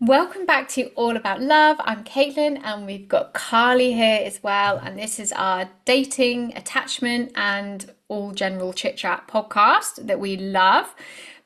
Welcome back to All About Love. I'm Caitlin, and we've got Carly here as well. And this is our dating, attachment, and all general chit chat podcast that we love.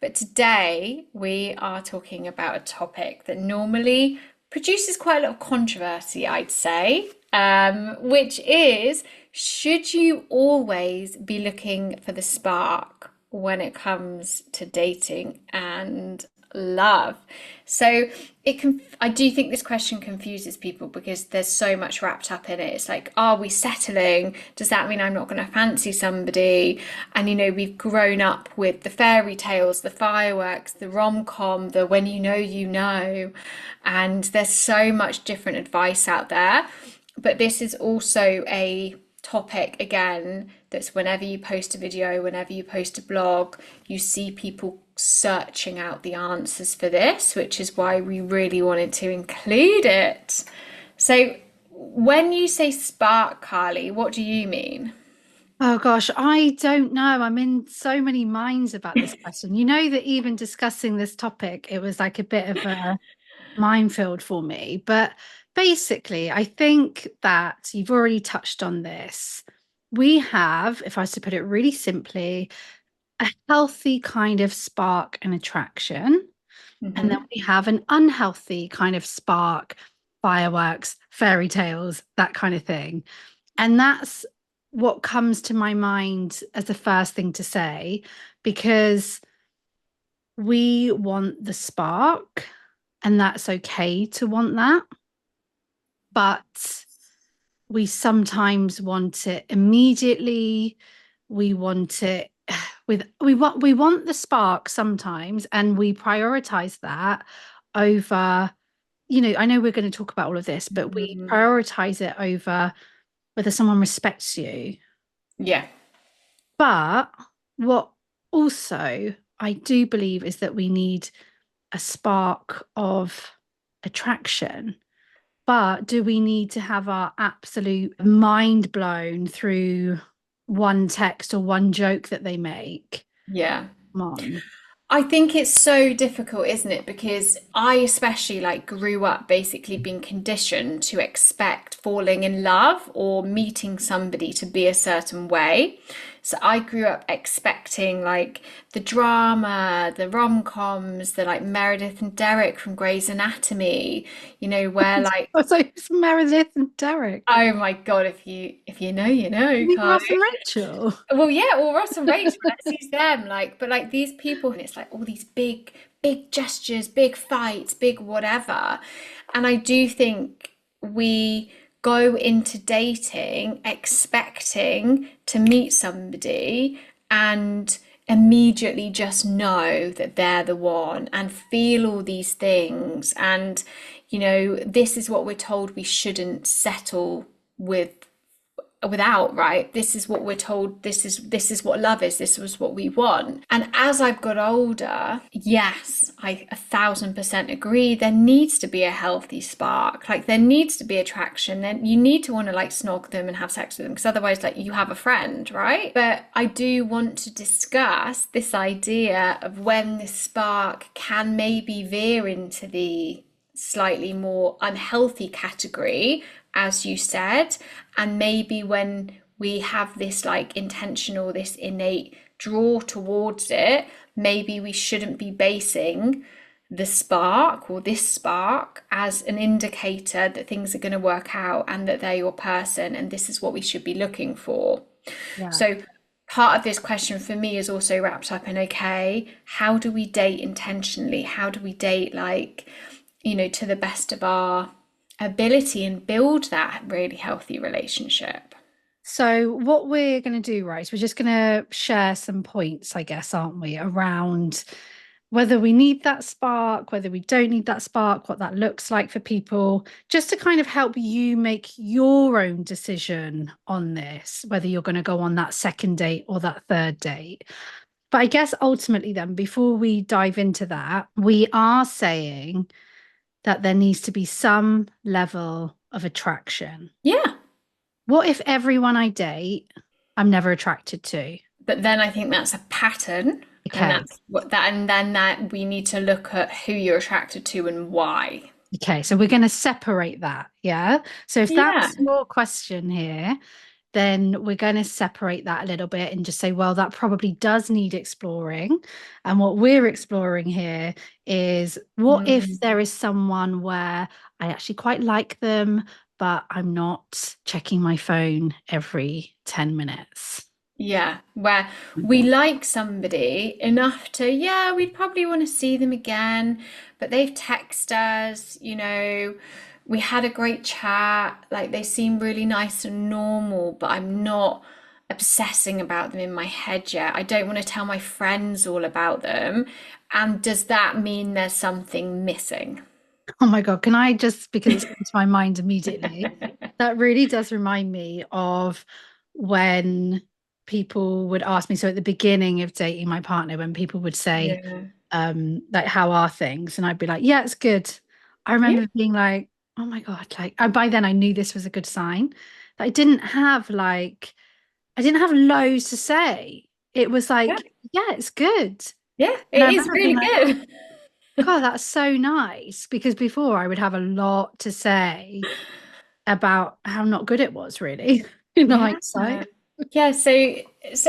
But today we are talking about a topic that normally produces quite a lot of controversy, I'd say, which is, should you always be looking for the spark when it comes to dating and love? So I do think this question confuses people because there's so much wrapped up in it. It's like, are we settling? Does that mean I'm not going to fancy somebody? And we've grown up with the fairy tales, the fireworks, the rom-com, the when you know, you know. And there's so much different advice out there. But this is also a topic, again, that's whenever you post a video, whenever you post a blog, you see people searching out the answers for this, which is why we really wanted to include it. So when you say spark, Carly, what do you mean? Oh gosh, I don't know. I'm in so many minds about this question. You know that even discussing this topic, it was like a bit of a minefield for me. But basically, I think that you've already touched on this. We have, if I was to put it really simply, a healthy kind of spark and attraction. And then Hmm. we have an unhealthy kind of spark, fireworks, fairy tales, that kind of thing. And that's what comes to my mind as the first thing to say, because we want the spark, and that's okay to want that. But we sometimes want it immediately. We want it we want the spark sometimes, and we prioritize that over, I know we're going to talk about all of this, but we Hmm. prioritize it over whether someone respects you. Yeah. But what also I do believe is that we need a spark of attraction. But do we need to have our absolute mind blown through one text or one joke that they make? Yeah. Come on. I think it's so difficult, isn't it? Because I especially like grew up basically being conditioned to expect falling in love or meeting somebody to be a certain way. So I grew up expecting like the drama, the rom-coms, the like Meredith and Derek from Grey's Anatomy, where like, So it's Meredith and Derek. oh my God, if you know, you know, You mean Carly. Ross and Rachel? Well, yeah, or Ross and Rachel, let's use them. Like, but like these people, and it's like all these big, big gestures, big fights, big whatever. And I do think we go into dating expecting to meet somebody and immediately just know that they're the one and feel all these things. And, this is what we're told we shouldn't settle with without, right? This is what we're told, this is what love is, this was what we want. And as I've got older, yes, I 1,000% agree, there needs to be a healthy spark, like there needs to be attraction, then you need to want to like snog them and have sex with them, because otherwise like you have a friend, right? But I do want to discuss this idea of when the spark can maybe veer into the slightly more unhealthy category, as you said, and maybe when we have this like intentional, this innate draw towards it, maybe we shouldn't be basing the spark or this spark as an indicator that things are going to work out and that they're your person and this is what we should be looking for. Yeah. So part of this question for me is also wrapped up in, okay, how do we date intentionally? How do we date like, to the best of our ability and build that really healthy relationship? So what we're going to do, right, is we're just going to share some points, I guess, aren't we, around whether we need that spark, whether we don't need that spark, what that looks like for people, just to kind of help you make your own decision on this, whether you're going to go on that second date or that third date. But I guess ultimately, then, before we dive into that, we are saying that there needs to be some level of attraction. Yeah. What if everyone I date, I'm never attracted to? But then I think that's a pattern. And Okay. that's what that, and then that we need to look at who you're attracted to and why. Okay, so we're going to separate that. Yeah. So if Yeah. that's your question here, then we're going to separate that a little bit and just say, well, that probably does need exploring. And what we're exploring here is, what if Mm. there is someone where I actually quite like them, but I'm not checking my phone every 10 minutes? Yeah, where we like somebody enough to, yeah, we'd probably want to see them again, but they've texted us, we had a great chat, like they seem really nice and normal, but I'm not obsessing about them in my head yet. I don't want to tell my friends all about them. And does that mean there's something missing? Oh my God, can I just, because it's come to my mind immediately, that really does remind me of when people would ask me. So at the beginning of dating my partner, when people would say, Yeah. like, how are things? And I'd be like, yeah, it's good. I Yeah. remember being like, oh my God, like, by then I knew this was a good sign. That I didn't have loads to say. It was Yeah. like, yeah, it's good. Yeah. And I It is remember being really like, oh good. God, that's so nice. Because before I would have a lot to say about how not good it was, really, in Yeah. hindsight. Yeah,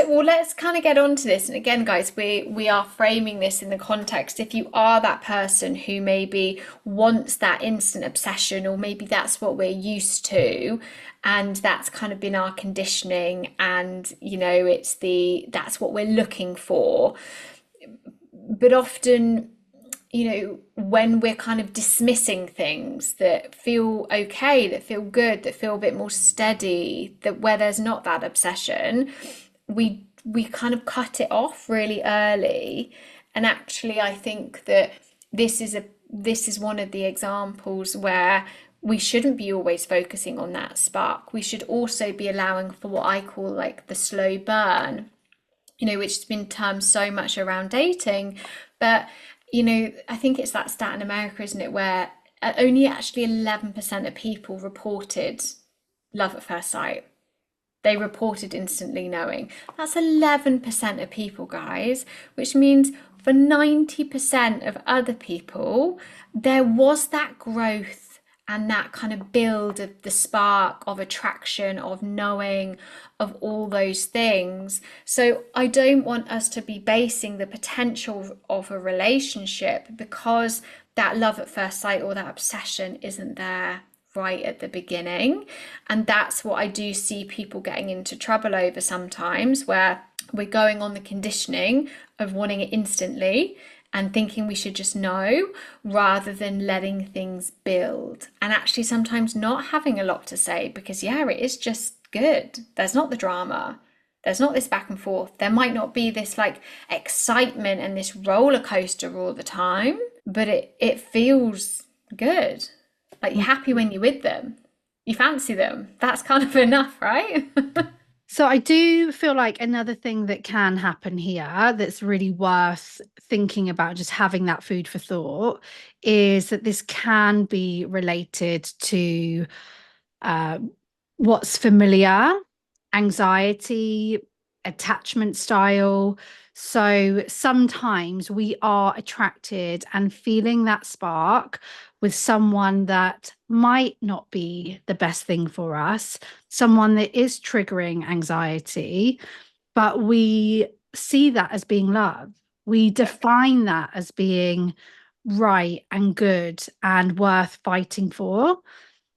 well, let's kind of get on to this. And again, guys, we are framing this in the context. If you are that person who maybe wants that instant obsession, or maybe that's what we're used to, and that's kind of been our conditioning, and that's what we're looking for. But often, when we're kind of dismissing things that feel okay, that feel good, that feel a bit more steady, that where there's not that obsession, we kind of cut it off really early. And actually, I think that this is one of the examples where we shouldn't be always focusing on that spark. We should also be allowing for what I call like the slow burn, which has been termed so much around dating. But, I think it's that stat in America, isn't it, where only actually 11% of people reported love at first sight. They reported instantly knowing. That's 11% of people, guys, which means for 90% of other people, there was that growth and that kind of build of the spark of attraction, of knowing, of all those things. So I don't want us to be basing the potential of a relationship because that love at first sight or that obsession isn't there right at the beginning. And that's what I do see people getting into trouble over sometimes, where we're going on the conditioning of wanting it instantly and thinking we should just know rather than letting things build, and actually sometimes not having a lot to say because, yeah, it is just good. There's not the drama. There's not this back and forth. There might not be this like excitement and this roller coaster all the time, but it feels good. Like you're happy when you're with them. You fancy them. That's kind of enough, right? So I do feel like another thing that can happen here that's really worth thinking about, just having that food for thought, is that this can be related to uh, what's familiar, anxiety, attachment style. So sometimes we are attracted and feeling that spark with someone that might not be the best thing for us, someone that is triggering anxiety, but we see that as being love. We define that as being right and good and worth fighting for.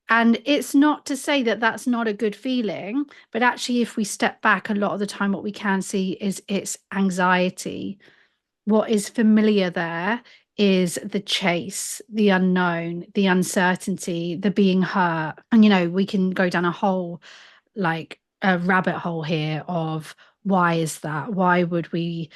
And it's not to say that that's not a good feeling, but actually, if we step back, a lot of the time, what we can see is it's anxiety. What is familiar there is the chase, the unknown, the uncertainty, the being hurt. And, we can go down a whole, like a rabbit hole here of why is that? Why would we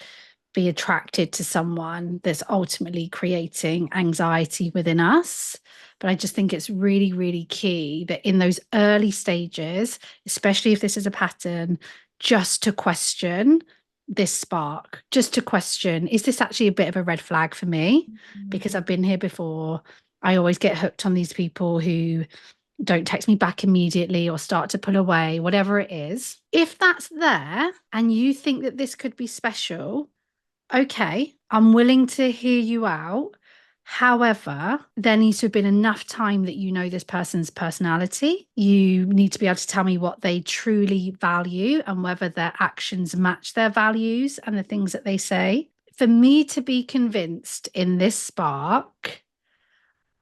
be attracted to someone that's ultimately creating anxiety within us? But I just think it's really, really key that in those early stages, especially if this is a pattern, just to question this spark, just to question, is this actually a bit of a red flag for me? Because I've been here before. I always get hooked on these people who don't text me back immediately or start to pull away, whatever it is. If that's there and you think that this could be special, Okay, I'm willing to hear you out. However, there needs to have been enough time that you know this person's personality. You need to be able to tell me what they truly value and whether their actions match their values and the things that they say. For me to be convinced in this spark,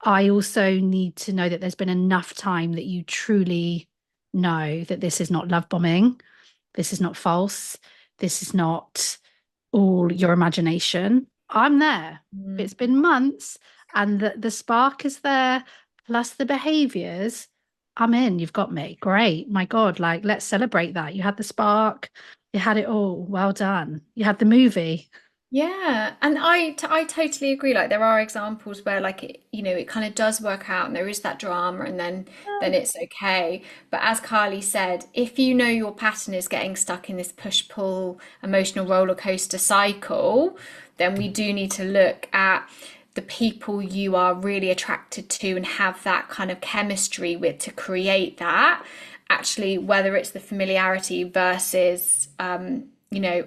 I also need to know that there's been enough time that you truly know that this is not love bombing, this is not false, this is not all your imagination. I'm there. It's Mm. been months and the spark is there, plus the behaviors. I'm in. You've got me. Great. My God, like, let's celebrate that. You had the spark, you had it all. Well done. You had the movie. Yeah, and I totally agree. Like there are examples where like it, it kind of does work out and there is that drama and then it's okay. But as Carly said, if you know your pattern is getting stuck in this push-pull emotional roller coaster cycle, then we do need to look at the people you are really attracted to and have that kind of chemistry with to create that. Actually, whether it's the familiarity versus an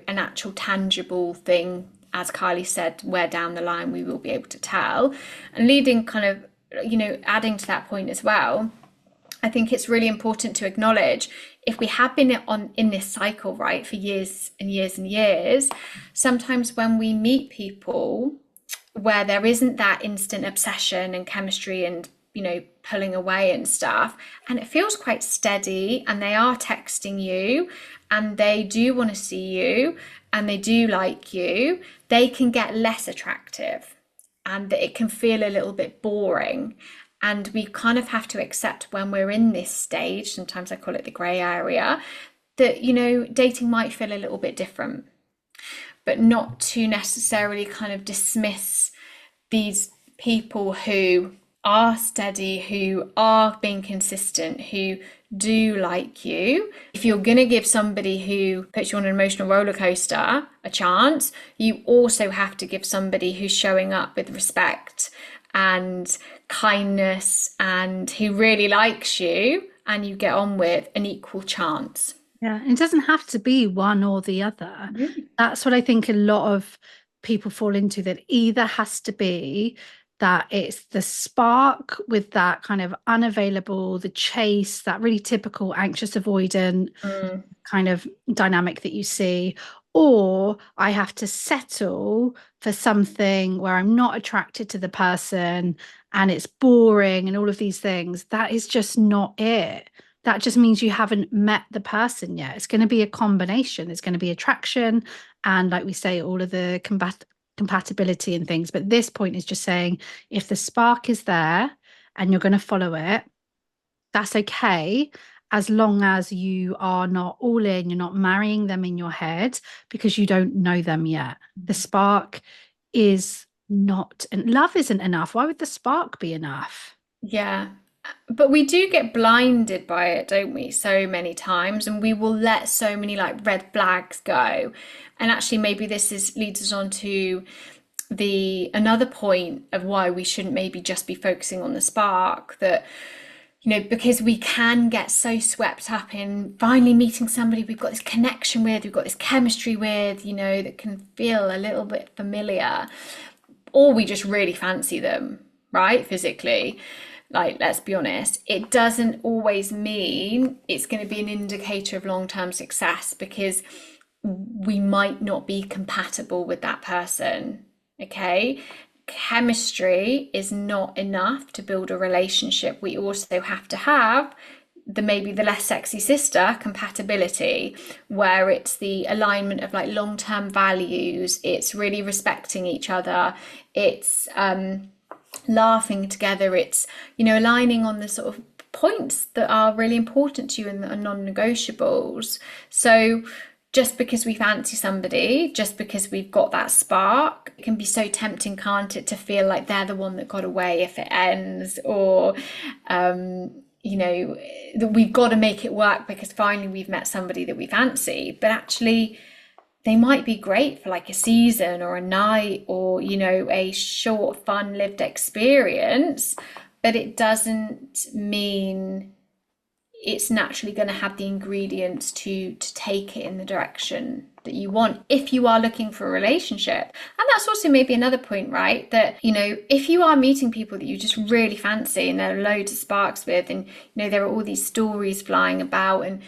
actual tangible thing, as Kylie said, where down the line we will be able to tell. And leading kind of, adding to that point as well, I think it's really important to acknowledge if we have been on in this cycle, right, for years and years and years, sometimes when we meet people where there isn't that instant obsession and chemistry and pulling away and stuff, and it feels quite steady and they are texting you and they do want to see you and they do like you, they can get less attractive and it can feel a little bit boring. And we kind of have to accept when we're in this stage, sometimes I call it the grey area, that dating might feel a little bit different, but not to necessarily kind of dismiss these people who are steady, who are being consistent, who do like you. If you're going to give somebody who puts you on an emotional roller coaster a chance, you also have to give somebody who's showing up with respect and kindness and who really likes you and you get on with an equal chance. Yeah, it doesn't have to be one or the other. That's what I think a lot of people fall into, that either has to be that it's the spark with that kind of unavailable, the chase, that really typical anxious avoidant Mm, kind of dynamic that you see, or I have to settle for something where I'm not attracted to the person and it's boring and all of these things. That is just not it. That just means you haven't met the person yet. It's going to be a combination. It's going to be attraction and, like we say, all of the compatibility and things. But this point is just saying if the spark is there and you're going to follow it, that's okay, as long as you are not all in, you're not marrying them in your head because you don't know them yet. The spark is not, and love isn't enough. Why would the spark be enough? yeah. But we do get blinded by it, don't we? So many times, and we will let so many like red flags go. And actually, maybe this is leads us on to the another point of why we shouldn't maybe just be focusing on the spark, that because we can get so swept up in finally meeting somebody we've got this connection with, we've got this chemistry with, that can feel a little bit familiar, or we just really fancy them, right? Physically. Like, let's be honest, it doesn't always mean it's going to be an indicator of long-term success because we might not be compatible with that person. Okay. Chemistry is not enough to build a relationship. We also have to have the maybe the less sexy sister compatibility, where it's the alignment of like long-term values, it's really respecting each other, it's laughing together, it's aligning on the sort of points that are really important to you and that are non-negotiables. So just because we fancy somebody, just because we've got that spark, it can be so tempting, can't it, to feel like they're the one that got away if it ends, or that we've got to make it work because finally we've met somebody that we fancy. But actually, they might be great for like a season or a night or, a short, fun lived experience, but it doesn't mean it's naturally going to have the ingredients to take it in the direction that you want if you are looking for a relationship. And that's also maybe another point, right? That, if you are meeting people that you just really fancy and there are loads of sparks with, and, there are all these stories flying about, and,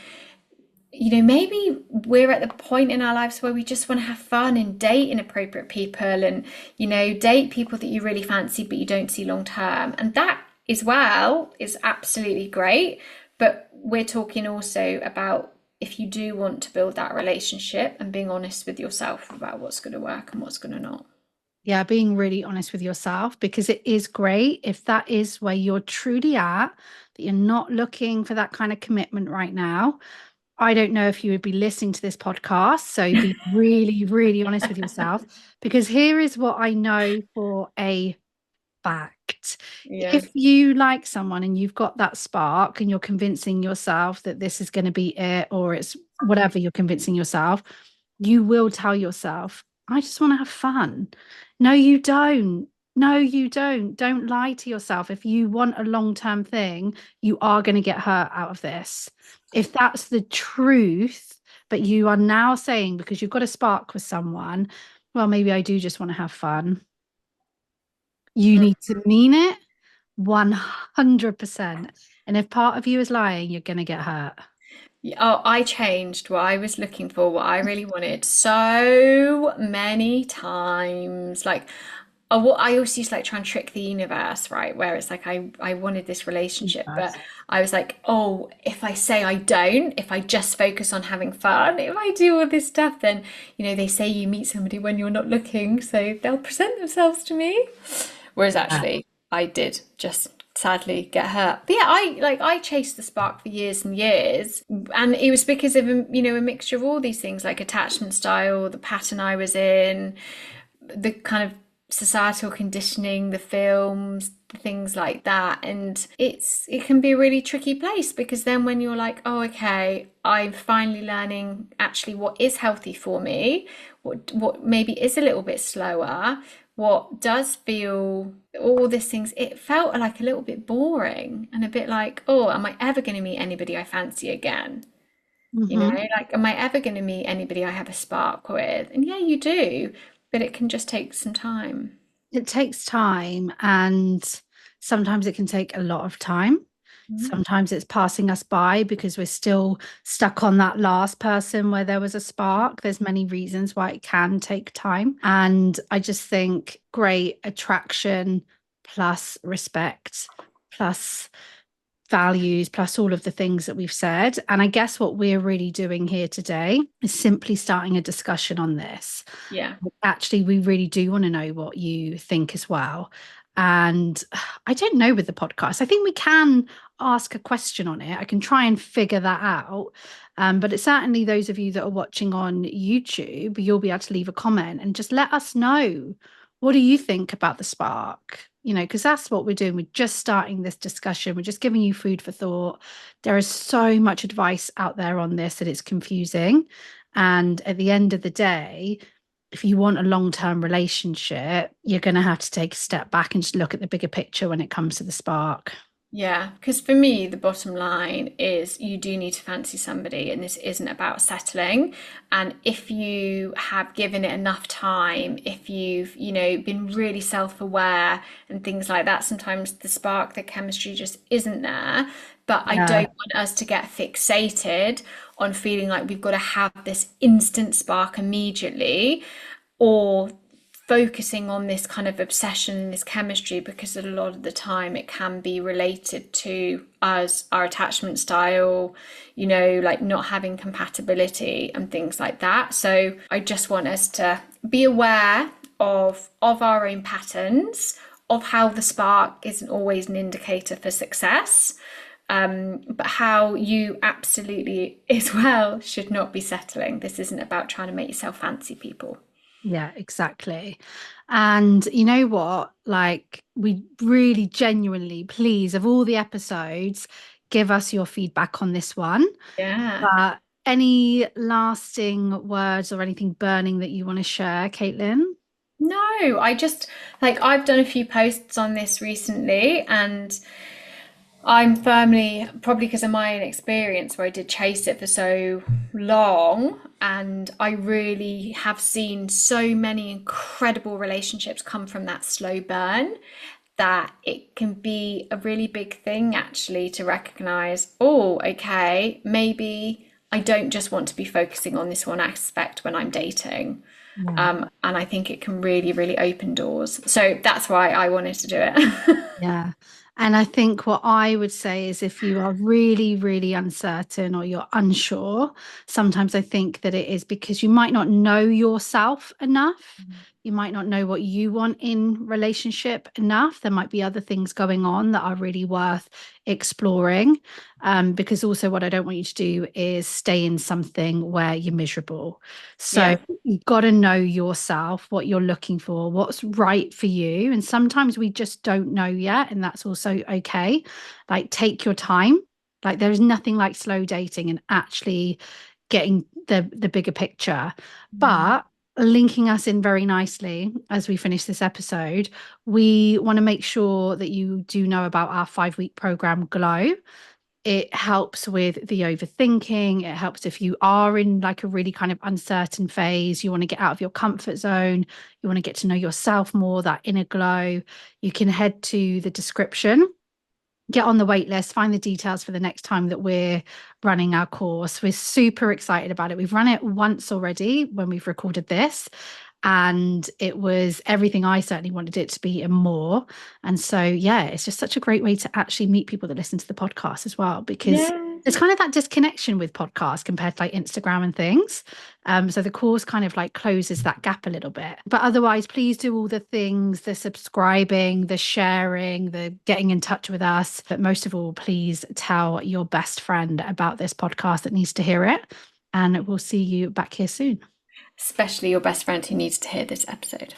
maybe we're at the point in our lives where we just want to have fun and date inappropriate people and, date people that you really fancy but you don't see long term. And that as well is absolutely great. But we're talking also about if you do want to build that relationship and being honest with yourself about what's going to work and what's going to not. Yeah, being really honest with yourself, because it is great if that is where you're truly at, that you're not looking for that kind of commitment right now. I don't know if you would be listening to this podcast. So be really, really honest with yourself, because here is what I know for a fact. Yeah. If you like someone and you've got that spark and you're convincing yourself that this is going to be it, or it's whatever you're convincing yourself, you will tell yourself, I just want to have fun. No, you don't. No, you don't. Don't lie to yourself. If you want a long-term thing, you are going to get hurt out of this. If that's the truth, but you are now saying because you've got a spark with someone, well, maybe I do just want to have fun. You Mm. need to mean it 100%. And if part of you is lying, you're going to get hurt. Yeah, oh, I changed what I was looking for, what I really wanted so many times. Like, what I also used to like try and trick the universe, right? Where it's like I wanted this relationship, but Yes. I was like, oh, if I say I don't, if I just focus on having fun, if I do all this stuff, then they say you meet somebody when you're not looking, so they'll present themselves to me. Whereas Yeah. actually, I did just sadly get hurt. But yeah, I chased the spark for years and years, and it was because of a mixture of all these things like attachment style, the pattern I was in, the kind of societal conditioning, the films, the things like that. And it can be a really tricky place because then when you're like, oh, okay, I'm finally learning actually what is healthy for me, what maybe is a little bit slower, what does feel all these things, it felt like a little bit boring and a bit like, oh, am I ever going to meet anybody I fancy again? Mhm. Like, am I ever going to meet anybody I have a spark with? And yeah, you do, but it can just take some time. It takes time, and sometimes it can take a lot of time. Mm. Sometimes it's passing us by because we're still stuck on that last person where there was a spark. There's many reasons why it can take time. And I just think great attraction plus respect plus values plus all of the things that we've said. And I guess what we're really doing here today is simply starting a discussion on this. Yeah. Actually, we really do want to know what you think as well. And I don't know with the podcast. I think we can ask a question on it. I can try and figure that out. But it's certainly those of you that are watching on YouTube, you'll be able to leave a comment and just let us know, what do you think about the spark? Because that's what we're doing. We're just starting this discussion. We're just giving you food for thought. There is so much advice out there on this that it's confusing. And at the end of the day, if you want a long-term relationship, you're going to have to take a step back and just look at the bigger picture when it comes to the spark. Yeah, because for me, the bottom line is you do need to fancy somebody, and this isn't about settling. And if you have given it enough time, if you've, been really self-aware and things like that, sometimes the spark, the chemistry just isn't there. But I Yeah. don't want us to get fixated on feeling like we've got to have this instant spark immediately, or focusing on this kind of obsession and this chemistry, because a lot of the time it can be related to us, our attachment style, like not having compatibility and things like that. So I just want us to be aware of our own patterns, of how the spark isn't always an indicator for success, but how you absolutely as well should not be settling. This isn't about trying to make yourself fancy people. Yeah, exactly. And you know what? Like, we really genuinely, please, of all the episodes, give us your feedback on this one. Yeah. But any lasting words or anything burning that you want to share, Caitlin? No, I just like I've done a few posts on this recently, and I'm firmly, probably because of my own experience where I did chase it for so long, and I really have seen so many incredible relationships come from that slow burn, that it can be a really big thing actually to recognize, oh, okay, maybe I don't just want to be focusing on this one aspect when I'm dating. Yeah. And I think it can really, really open doors. So that's why I wanted to do it. Yeah. And I think what I would say is if you are really, really uncertain or you're unsure, sometimes I think that it is because you might not know yourself enough. You might not know what you want in relationship enough. There might be other things going on that are really worth exploring. Because also what I don't want you to do is stay in something where you're miserable. So Yeah. you've got to know yourself, what you're looking for, what's right for you. And sometimes we just don't know yet. And that's also okay. Like, take your time. Like, there is nothing like slow dating and actually getting the bigger picture. But linking us in very nicely as we finish this episode, we want to make sure that you do know about our 5-week program Glow. It helps with the overthinking. It helps if you are in like a really kind of uncertain phase, you want to get out of your comfort zone, you want to get to know yourself more, that inner glow. You can head to the description, get on the wait list, find the details for the next time that we're running our course. We're super excited about it. We've run it once already when we've recorded this, and it was everything I certainly wanted it to be and more. And so, yeah, it's just such a great way to actually meet people that listen to the podcast as well, because Yeah. there's kind of that disconnection with podcasts compared to like Instagram and things. So the course kind of like closes that gap a little bit. But otherwise, please do all the things, the subscribing, the sharing, the getting in touch with us. But most of all, please tell your best friend about this podcast that needs to hear it. And we'll see you back here soon. Especially your best friend who needs to hear this episode.